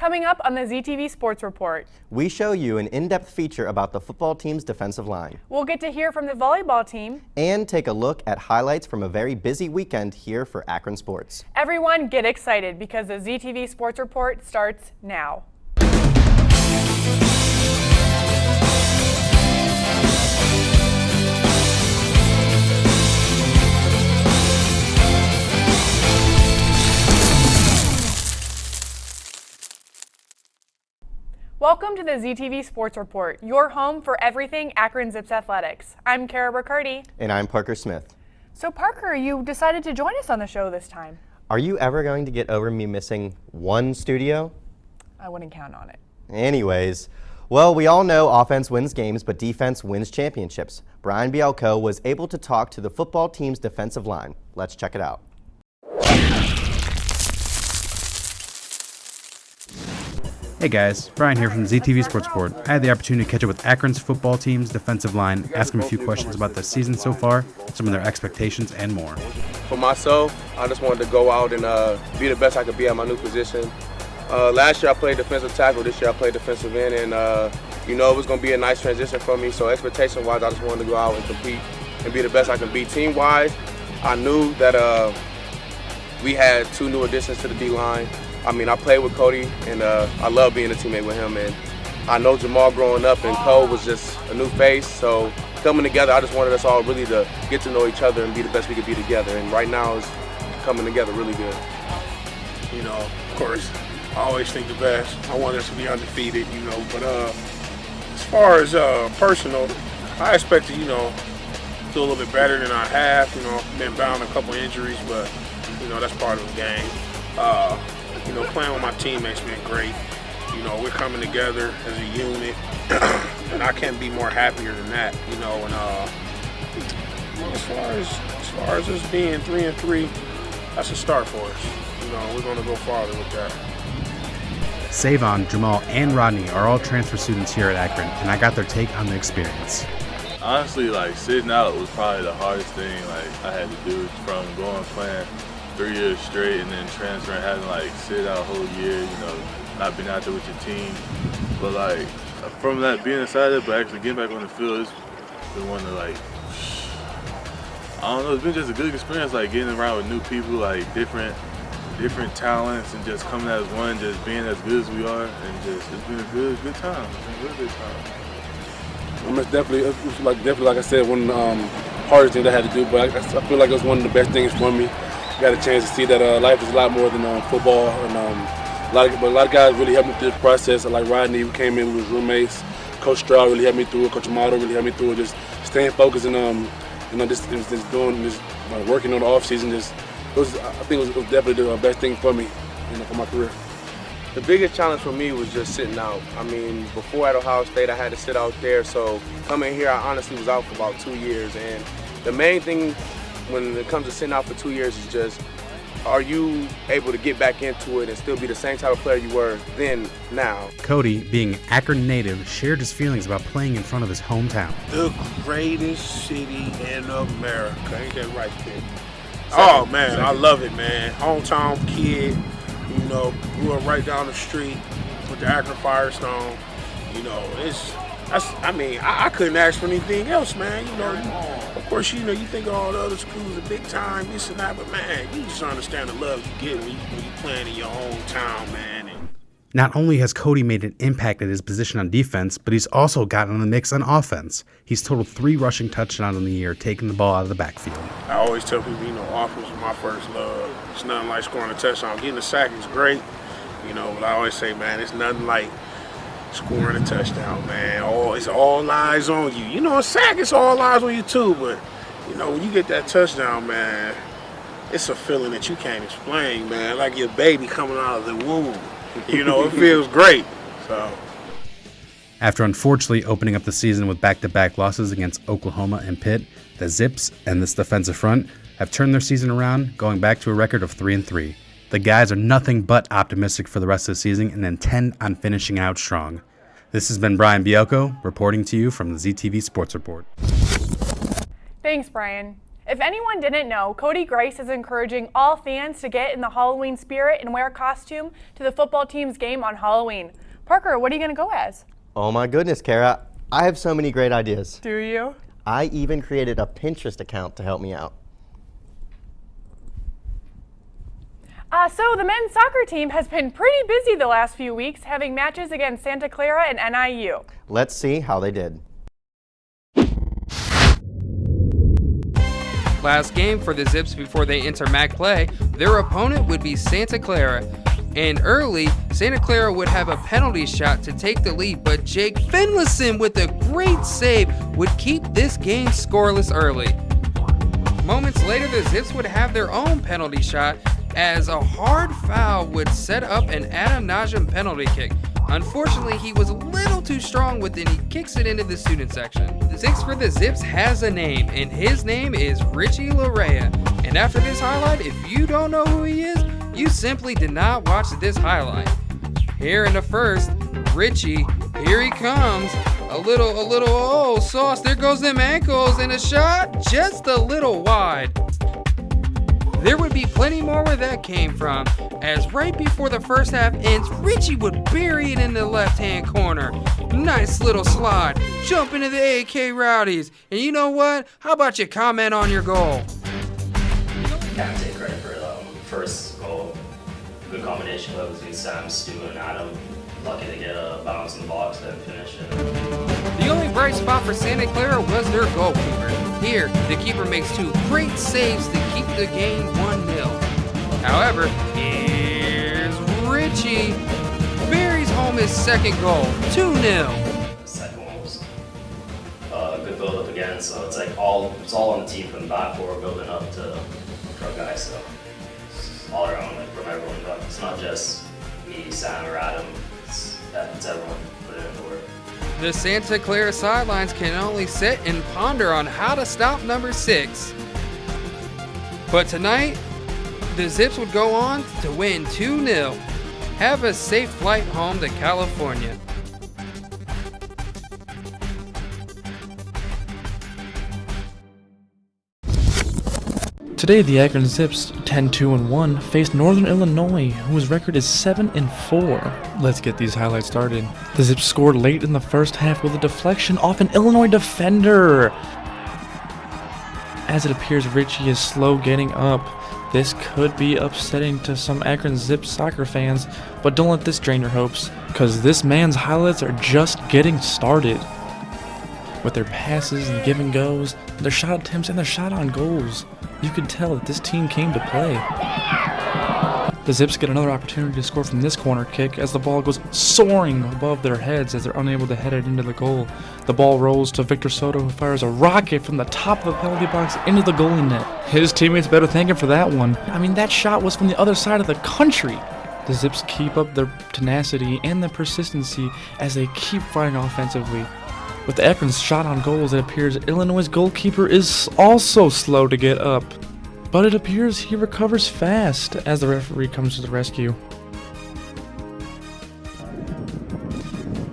Coming up on the ZTV Sports Report. We show you an in-depth feature about the football team's defensive line. We'll get to hear from the volleyball team. And take a look at highlights from a very busy weekend here for Akron Sports. Everyone get excited because the ZTV Sports Report starts now. Welcome to the ZTV Sports Report, your home for everything Akron Zips Athletics. I'm Kara Riccardi. And I'm Parker Smith. So Parker, you decided to join us on the show this time. Are you ever going to get over me missing one studio? I wouldn't count on it. Anyways, well, we all know offense wins games, but defense wins championships. Brian Bielko was able to talk to the football team's defensive line. Let's check it out. Hey guys, Brian here from ZTV Sports Report. I had the opportunity to catch up with Akron's football team's defensive line, ask them a few questions about the season so far, some of their expectations, and more. For myself, I just wanted to go out and be the best I could be at my new position. Last year I played defensive tackle, this year I played defensive end, and it was going to be a nice transition for me. So expectation-wise, I just wanted to go out and compete and be the best I can be. Team-wise, I knew that we had two new additions to the D-line. I mean, I played with Cody, and I love being a teammate with him. And I know Jamal growing up, and Cole was just a new face. So coming together, I just wanted us all really to get to know each other and be the best we could be together. And right now, it's coming together really good. You know, of course, I always think the best. I want us to be undefeated, But as far as personal, I expect to, do a little bit better than I have. Been bound a couple injuries, but, that's part of the game. Playing with my teammates been great. We're coming together as a unit, and I can't be more happier than that. And as far as us being 3-3, that's a start for us. We're going to go farther with that. Savon, Jamal, and Rodney are all transfer students here at Akron, and I got their take on the experience. Honestly, sitting out was probably the hardest thing I had to do from playing 3 years straight and then transferring, having sit out a whole year, not being out there with your team. But from that being excited, but actually getting back on the field, it's been one of I don't know, it's been just a good experience, getting around with new people, different talents, and just coming as one, just being as good as we are, and just it's been a good time. It's been a really good time. It's definitely, like I said, one of the hardest things I had to do, but I feel like it was one of the best things for me. Got a chance to see that life is a lot more than football, and a lot of guys really helped me through the process. Like Rodney, who came in with his roommates. Coach Stroud really helped me through it. Coach Amato really helped me through it. Just staying focused and just doing this, working on the off season. I think it was definitely the best thing for me, for my career. The biggest challenge for me was just sitting out. I mean, before at Ohio State, I had to sit out there. So coming here, I honestly was out for about 2 years. And the main thing when it comes to sitting out for 2 years is just, are you able to get back into it and still be the same type of player you were then, now? Cody, being an Akron native, shared his feelings about playing in front of his hometown. The greatest city in America. Ain't that right, kid? Oh, man, I love it, man. Hometown kid, grew up right down the street with the Akron Firestone. I couldn't ask for anything else, man. Of course, you think of all the other schools are big time, this and that, but man, you just understand the love you get when you playing in your hometown, man. Not only has Cody made an impact at his position on defense, but he's also gotten in the mix on offense. He's totaled 3 rushing touchdowns in the year, taking the ball out of the backfield. I always tell people, offense is my first love. It's nothing like scoring a touchdown. Getting a sack is great, but I always say, man, it's nothing like scoring a touchdown, man. It's all eyes on you. A sack, it's all eyes on you too, but, when you get that touchdown, man, it's a feeling that you can't explain, man, like your baby coming out of the womb. It feels great. So, after unfortunately opening up the season with back-to-back losses against Oklahoma and Pitt, the Zips and this defensive front have turned their season around, going back to a record of 3-3. The guys are nothing but optimistic for the rest of the season and intend on finishing out strong. This has been Brian Bielko reporting to you from the ZTV Sports Report. Thanks, Brian. If anyone didn't know, Cody Grice is encouraging all fans to get in the Halloween spirit and wear a costume to the football team's game on Halloween. Parker, what are you going to go as? Oh my goodness, Kara. I have so many great ideas. Do you? I even created a Pinterest account to help me out. So the men's soccer team has been pretty busy the last few weeks, having matches against Santa Clara and NIU. Let's see how they did. Last game for the Zips before they enter MAC play, their opponent would be Santa Clara. And early, Santa Clara would have a penalty shot to take the lead, but Jake Finlayson with a great save would keep this game scoreless early. Moments later, the Zips would have their own penalty shot as a hard foul would set up an Adam Najim penalty kick. Unfortunately, he was a little too strong with it and he kicks it into the student section. The 6 for the Zips has a name, and his name is Richie Larea. And after this highlight, if you don't know who he is, you simply did not watch this highlight. Here in the first, Richie, here he comes. A little, oh, sauce, there goes them ankles, and a shot just a little wide. There would be plenty more where that came from, as right before the first half ends, Richie would bury it in the left-hand corner. Nice little slide, jump into the AK Rowdies. And you know what? How about you comment on your goal? Can't take credit for the first goal. Good combination between Sam, Stu, and Adam. Lucky to get a bounce in the box and finish it. The only bright spot for Santa Clara was their goalkeeper. Here, the keeper makes 2 great saves to keep the game 1-0. However, here's Richie. Buries home his second goal, 2-0. Second one was a good build up again, so it's like it's all on the team from the back forward building up to our guys. So it's all around, like from everyone. But it's not just me, Sam, or Adam. It's everyone putting in the work. The Santa Clara sidelines can only sit and ponder on how to stop number 6. But tonight, the Zips would go on to win 2-0. Have a safe flight home to California. Today, the Akron Zips, 10-2-1, faced Northern Illinois, whose record is 7-4. Let's get these highlights started. The Zips scored late in the first half with a deflection off an Illinois defender. As it appears, Richie is slow getting up. This could be upsetting to some Akron Zips soccer fans, but don't let this drain your hopes, because this man's highlights are just getting started. With their passes and give and goes, their shot attempts, and their shot on goals, you could tell that this team came to play. The Zips get another opportunity to score from this corner kick as the ball goes soaring above their heads as they're unable to head it into the goal. The ball rolls to Victor Soto, who fires a rocket from the top of the penalty box into the goalie net. His teammates better thank him for that one. I mean, that shot was from the other side of the country. The Zips keep up their tenacity and their persistency as they keep fighting offensively. With Akron's shot on goals, it appears Illinois' goalkeeper is also slow to get up. But it appears he recovers fast as the referee comes to the rescue.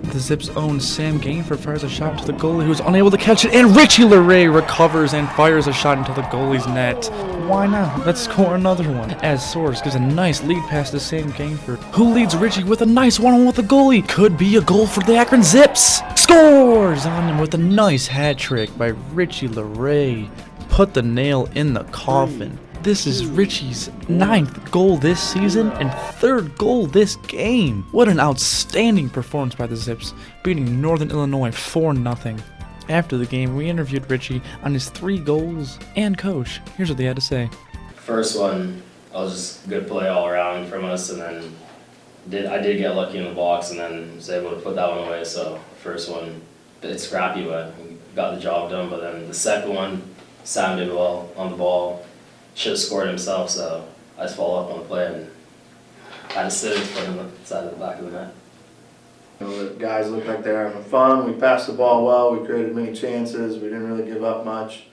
The Zips' own Sam Gainford fires a shot to the goalie, who is unable to catch it, and Richie Larea recovers and fires a shot into the goalie's net. Why not? Let's score another one. As Soares gives a nice lead pass to Sam Gainford, who leads Richie with a nice one-on-one with the goalie. Could be a goal for the Akron Zips. Scores on him with a nice hat trick by Richie Larea. Put the nail in the coffin. This is Richie's 9th goal this season and 3rd goal this game. What an outstanding performance by the Zips, beating Northern Illinois 4-0. After the game, we interviewed Richie on his 3 goals and coach. Here's what they had to say. First one, I was just good play all around from us, and then I did get lucky in the box, and then was able to put that one away. So first one, a bit scrappy, but we got the job done. But then the second one, Sam did well on the ball. Should have scored himself, so I just followed up on the play and had to sit in front of the side of the back of the net. You know, the guys looked like they were having fun. We passed the ball well. We created many chances. We didn't really give up much.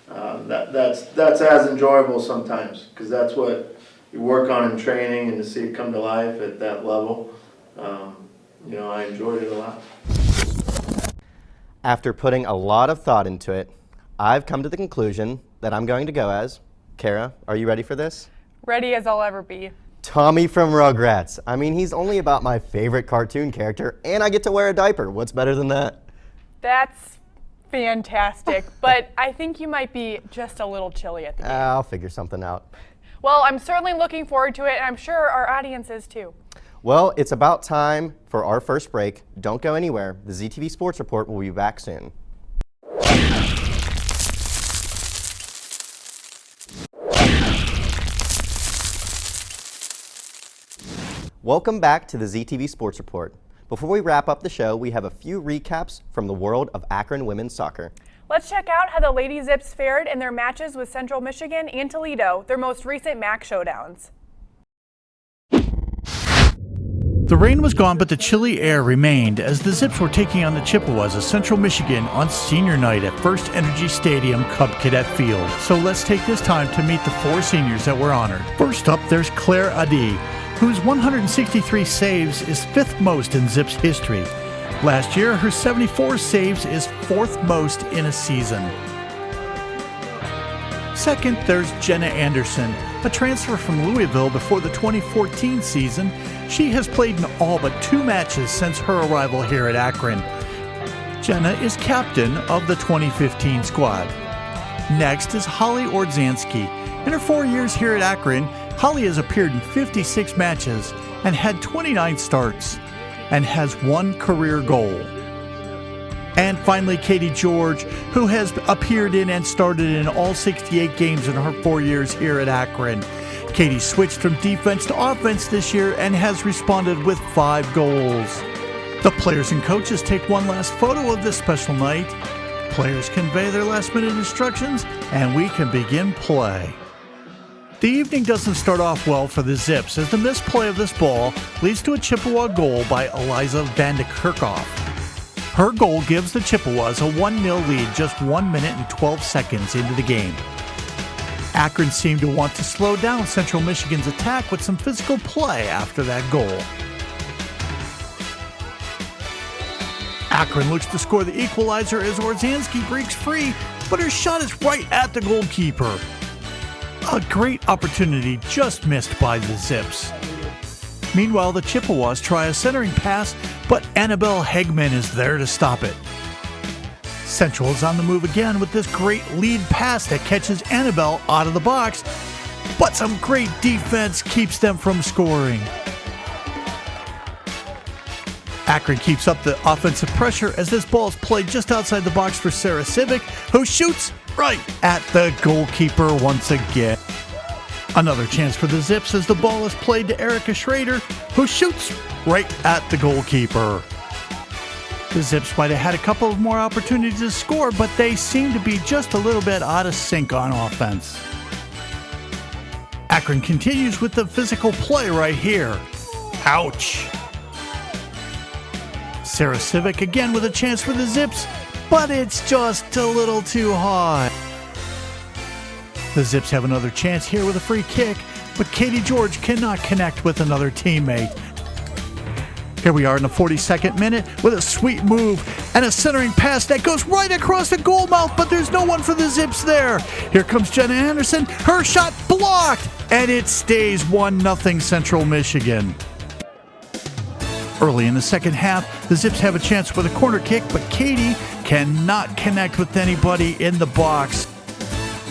That's as enjoyable sometimes, because that's what you work on in training, and to see it come to life at that level, you know, I enjoyed it a lot. After putting a lot of thought into it, I've come to the conclusion that I'm going to go as. Kara, are you ready for this? Ready as I'll ever be. Tommy from Rugrats. I mean, he's only about my favorite cartoon character, and I get to wear a diaper. What's better than that? That's fantastic, but I think you might be just a little chilly at the game. I'll figure something out. Well, I'm certainly looking forward to it, and I'm sure our audience is too. Well, it's about time for our first break. Don't go anywhere. The ZTV Sports Report will be back soon. Welcome back to the ZTV Sports Report. Before we wrap up the show, we have a few recaps from the world of Akron women's soccer. Let's check out how the Lady Zips fared in their matches with Central Michigan and Toledo, their most recent MAC showdowns. The rain was gone, but the chilly air remained as the Zips were taking on the Chippewas of Central Michigan on senior night at First Energy Stadium Cub Cadet Field. So let's take this time to meet the four seniors that were honored. First up, there's Claire Adi, whose 163 saves is fifth most in Zips history. Last year, her 74 saves is fourth most in a season. Second, there's Jenna Anderson, a transfer from Louisville before the 2014 season. She has played in all but 2 matches since her arrival here at Akron. Jenna is captain of the 2015 squad. Next is Holly Ordzanski. In her 4 years here at Akron, Holly has appeared in 56 matches and had 29 starts and has 1 career goal. And finally, Katie George, who has appeared in and started in all 68 games in her 4 years here at Akron. Katie switched from defense to offense this year and has responded with 5 goals. The players and coaches take one last photo of this special night. Players convey their last-minute instructions, and we can begin play. The evening doesn't start off well for the Zips as the misplay of this ball leads to a Chippewa goal by Eliza Van de Kerkhoff. Her goal gives the Chippewas a 1-0 lead just 1 minute and 12 seconds into the game. Akron seemed to want to slow down Central Michigan's attack with some physical play after that goal. Akron looks to score the equalizer as Ordzanski breaks free, but her shot is right at the goalkeeper. A great opportunity just missed by the Zips. Meanwhile, the Chippewas try a centering pass, but Annabelle Hegman is there to stop it. Central is on the move again with this great lead pass that catches Annabelle out of the box, but some great defense keeps them from scoring. Akron keeps up the offensive pressure as this ball is played just outside the box for Sarah Civic, who shoots right at the goalkeeper once again. Another chance for the Zips as the ball is played to Erica Schrader, who shoots right at the goalkeeper. The Zips might have had a couple of more opportunities to score, but they seem to be just a little bit out of sync on offense. Akron continues with the physical play right here. Ouch! Sarah Civic again with a chance for the Zips, but it's just a little too high. The Zips have another chance here with a free kick, but Katie George cannot connect with another teammate. Here we are in the 42nd minute with a sweet move and a centering pass that goes right across the goal mouth, but there's no one for the Zips there. Here comes Jenna Anderson, her shot blocked, and it stays 1-0 Central Michigan. Early in the second half, the Zips have a chance with a corner kick, but Katie cannot connect with anybody in the box.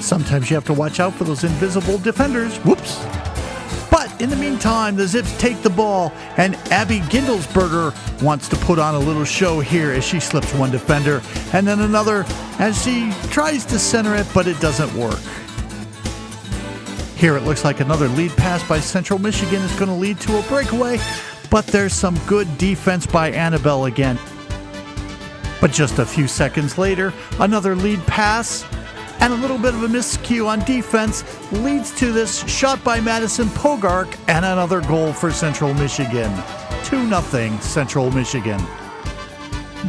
Sometimes you have to watch out for those invisible defenders. Whoops. But in the meantime, the Zips take the ball, and Abby Gindelsberger wants to put on a little show here as she slips one defender, and then another as she tries to center it, but it doesn't work. Here it looks like another lead pass by Central Michigan is going to lead to a breakaway, but there's some good defense by Annabelle again. But just a few seconds later, another lead pass and a little bit of a miscue on defense leads to this shot by Madison Pogark and another goal for Central Michigan. 2-0 Central Michigan.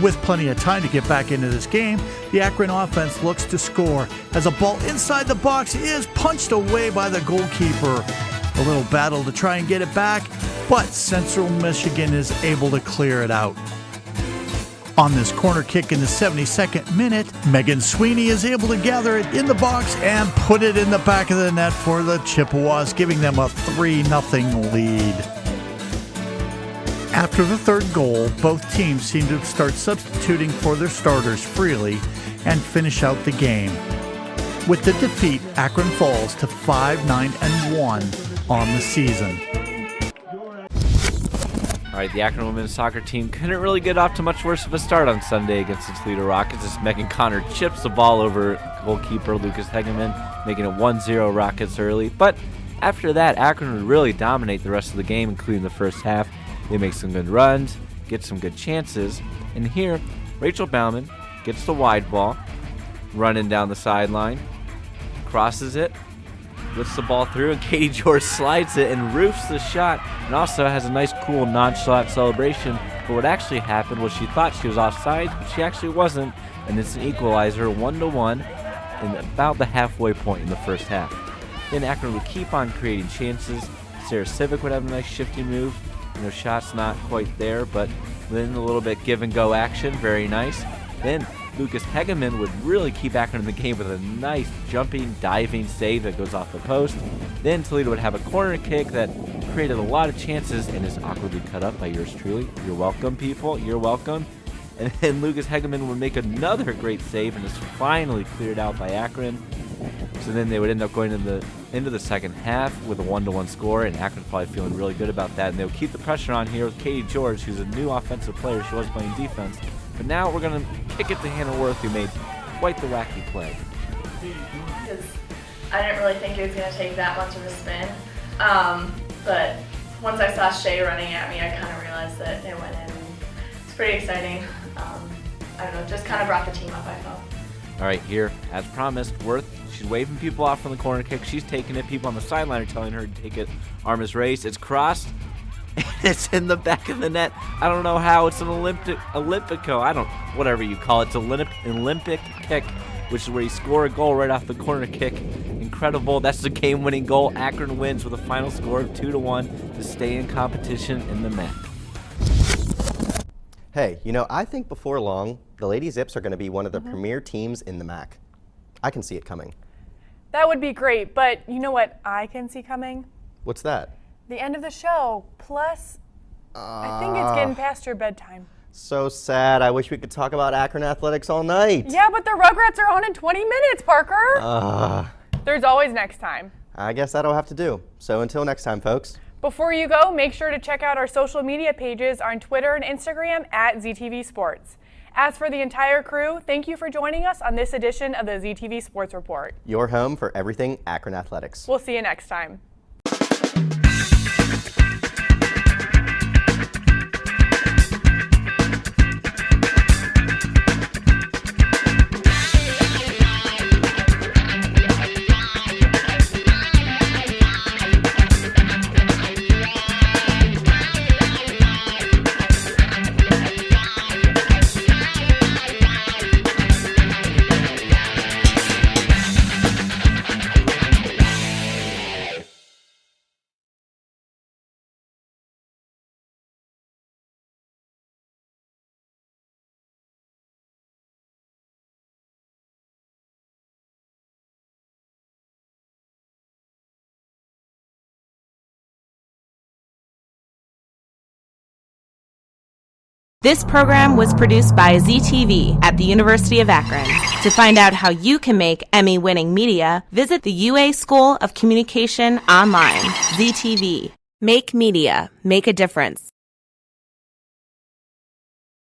With plenty of time to get back into this game, the Akron offense looks to score as a ball inside the box is punched away by the goalkeeper. A little battle to try and get it back, but Central Michigan is able to clear it out. On this corner kick in the 72nd minute, Megan Sweeney is able to gather it in the box and put it in the back of the net for the Chippewas, giving them a 3-0 lead. After the third goal, both teams seem to start substituting for their starters freely and finish out the game. With the defeat, Akron falls to 5-9-1 on the season. All right, the Akron women's soccer team couldn't really get off to much worse of a start on Sunday against the Toledo Rockets as Megan Connor chips the ball over goalkeeper Lucas Hegeman, making it 1-0 Rockets early. But after that, Akron would really dominate the rest of the game, including the first half. They make some good runs, get some good chances, and here, Rachel Bauman gets the wide ball, running down the sideline, crosses it, lifts the ball through, and Katie George slides it and roofs the shot, and also has a nice, cool, nonchalant celebration. But what actually happened was she thought she was offside, but she actually wasn't, and it's an equalizer, 1-1, in about the halfway point in the first half. Then Akron would keep on creating chances. Sarah Civic would have a nice shifty move. Shots not quite there, but then a little bit give-and-go action, very nice. Then Lucas Hegeman would really keep Akron in the game with a nice jumping, diving save that goes off the post. Then Toledo would have a corner kick that created a lot of chances and is awkwardly cut up by yours truly. You're welcome, people. You're welcome. And then Lucas Hegeman would make another great save and is finally cleared out by Akron. So then they would end up going into the second half with a 1-1 score, and Akron's probably feeling really good about that. And they would keep the pressure on here with Katie George, who's a new offensive player. She was playing defense. But now we're going to kick it to Hannah Worth, who made quite the wacky play. Because I didn't really think it was going to take that much of a spin. But once I saw Shay running at me, I kind of realized that it went in. It's pretty exciting. I don't know, just kind of brought the team up, I felt. All right, here, as promised, Worth, she's waving people off from the corner kick. She's taking it. People on the sideline are telling her to take it. Arm is raised. It's crossed. And it's in the back of the net. I don't know how. It's an Olympico. Whatever you call it. It's an Olympic kick, which is where you score a goal right off the corner kick. Incredible. That's the game-winning goal. Akron wins with a final score of 2-1 to stay in competition in the MAC. Hey, I think before long, the Lady Zips are going to be one of the premier teams in the MAC. I can see it coming. That would be great, but you know what I can see coming? What's that? The end of the show. Plus, I think it's getting past your bedtime. So sad. I wish we could talk about Akron athletics all night. Yeah, but the Rugrats are on in 20 minutes, Parker. There's always next time. I guess that'll have to do. So until next time, folks. Before you go, make sure to check out our social media pages on Twitter and Instagram at ZTV Sports. As for the entire crew, thank you for joining us on this edition of the ZTV Sports Report. Your home for everything Akron athletics. We'll see you next time. This program was produced by ZTV at the University of Akron. To find out how you can make Emmy-winning media, visit the UA School of Communication online. ZTV. Make media. Make a difference.